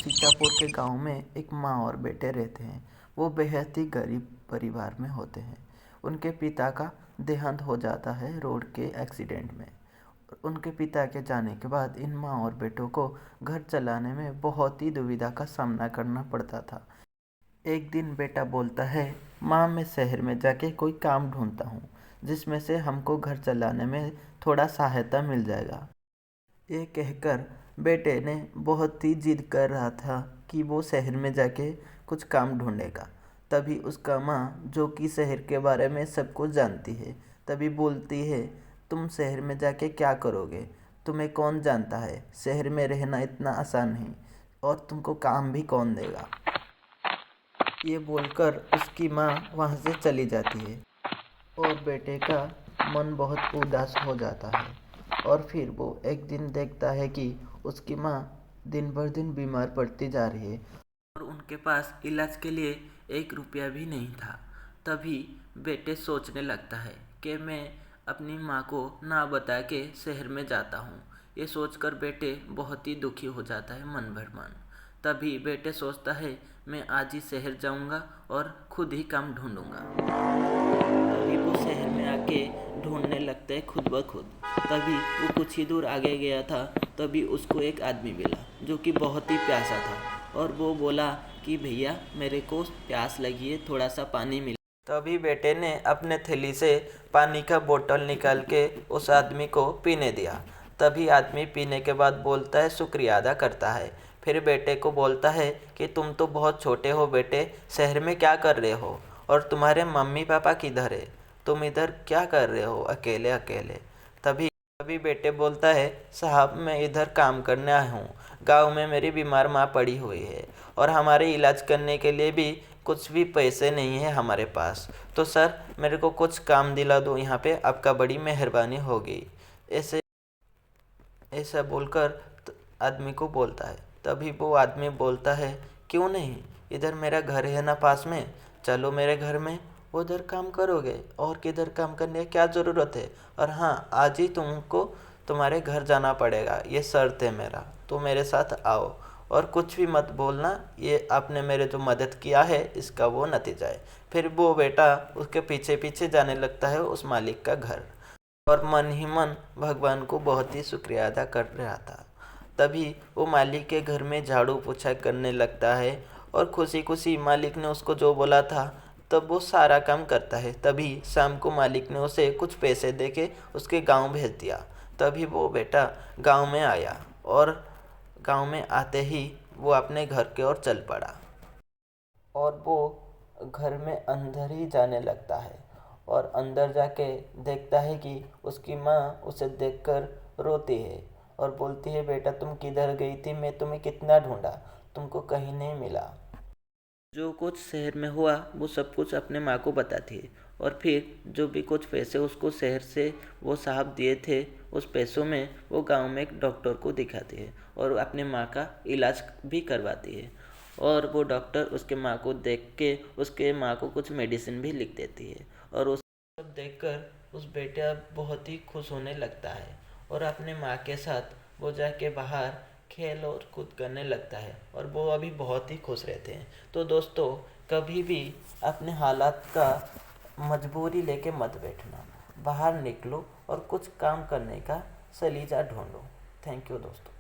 सीतापुर के गांव में एक माँ और बेटे रहते हैं। वो बेहद ही गरीब परिवार में होते हैं। उनके पिता का देहांत हो जाता है रोड के एक्सीडेंट में। उनके पिता के जाने के बाद इन माँ और बेटों को घर चलाने में बहुत ही दुविधा का सामना करना पड़ता था। एक दिन बेटा बोलता है, माँ मैं शहर में जाके कोई काम ढूंढता हूँ जिसमें से हमको घर चलाने में थोड़ा सहायता मिल जाएगा। ये कहकर बेटे ने बहुत ही जिद कर रहा था कि वो शहर में जाके कुछ काम ढूंढेगा। तभी उसका माँ, जो कि शहर के बारे में सब कुछ जानती है, तभी बोलती है, तुम शहर में जाके क्या करोगे? तुम्हें कौन जानता है, शहर में रहना इतना आसान नहीं, और तुमको काम भी कौन देगा? ये बोलकर उसकी माँ वहाँ से चली जाती है और बेटे का मन बहुत उदास हो जाता है। और फिर वो एक दिन देखता है कि उसकी माँ दिन भर दिन बीमार पड़ती जा रही है और उनके पास इलाज के लिए 1 रुपया भी नहीं था। तभी बेटे सोचने लगता है कि मैं अपनी माँ को ना बता के शहर में जाता हूँ। ये सोचकर बेटे बहुत ही दुखी हो जाता है मन भर मन। तभी बेटे सोचता है, मैं आज ही शहर जाऊँगा और खुद ही काम ढूँढूँगा। तभी वो शहर में आके ढूंढने लगता है खुद ब खुद। तभी वो कुछ ही दूर आगे गया था, तभी उसको एक आदमी मिला जो कि बहुत ही प्यासा था और वो बोला कि भैया मेरे को प्यास लगी है, थोड़ा सा पानी मिला। तभी बेटे ने अपने थैली से पानी का बोतल निकाल के उस आदमी को पीने दिया। तभी आदमी पीने के बाद बोलता है, शुक्रिया अदा करता है। फिर बेटे को बोलता है कि तुम तो बहुत छोटे हो बेटे, शहर में क्या कर रहे हो और तुम्हारे मम्मी पापा किधर है? तुम इधर क्या कर रहे हो अकेले अकेले? तभी तभी बेटे बोलता है, साहब मैं इधर काम करने आया हूँ। गांव में मेरी बीमार माँ पड़ी हुई है और हमारे इलाज करने के लिए भी कुछ भी पैसे नहीं है हमारे पास। तो सर मेरे को कुछ काम दिला दो यहाँ पे, आपका बड़ी मेहरबानी होगी। ऐसे ऐसा बोलकर आदमी को बोलता है। तभी वो आदमी बोलता है, क्यों नहीं, इधर मेरा घर है ना पास में, चलो मेरे घर में, उधर काम करोगे और किधर काम करने की क्या ज़रूरत है? और हाँ, आज ही तुमको तुम्हारे घर जाना पड़ेगा, ये शर्त है मेरा, तो मेरे साथ आओ और कुछ भी मत बोलना, ये आपने मेरे जो मदद किया है इसका वो नतीजा है। फिर वो बेटा उसके पीछे पीछे जाने लगता है उस मालिक का घर और मन ही मन भगवान को बहुत ही शुक्रिया अदा कर रहा था। तभी वो मालिक के घर में झाड़ू पोछा करने लगता है और खुशी खुशी मालिक ने उसको जो बोला था तब वो सारा काम करता है। तभी शाम को मालिक ने उसे कुछ पैसे देके उसके गांव भेज दिया। तभी वो बेटा गांव में आया और गांव में आते ही वो अपने घर की ओर चल पड़ा और वो घर में अंदर ही जाने लगता है और अंदर जाके देखता है कि उसकी माँ उसे देखकर रोती है और बोलती है, बेटा तुम किधर गई थी, मैं तुम्हें कितना ढूंढा, तुमको कहीं नहीं मिला। जो कुछ शहर में हुआ वो सब कुछ अपने माँ को बताती है और फिर जो भी कुछ पैसे उसको शहर से वो साहब दिए थे, उस पैसों में वो गांव में एक डॉक्टर को दिखाती है और अपने माँ का इलाज भी करवाती है। और वो डॉक्टर उसके माँ को देख के उसके माँ को कुछ मेडिसिन भी लिख देती है और उस सब देखकर उस बेटा बहुत ही खुश होने लगता है और अपने माँ के साथ वो जाके बाहर खेल और कूद करने लगता है और वो अभी बहुत ही खुश रहते हैं। तो दोस्तों, कभी भी अपने हालात का मजबूरी लेके मत बैठना, बाहर निकलो और कुछ काम करने का सलीजा ढूंढो। थैंक यू दोस्तों।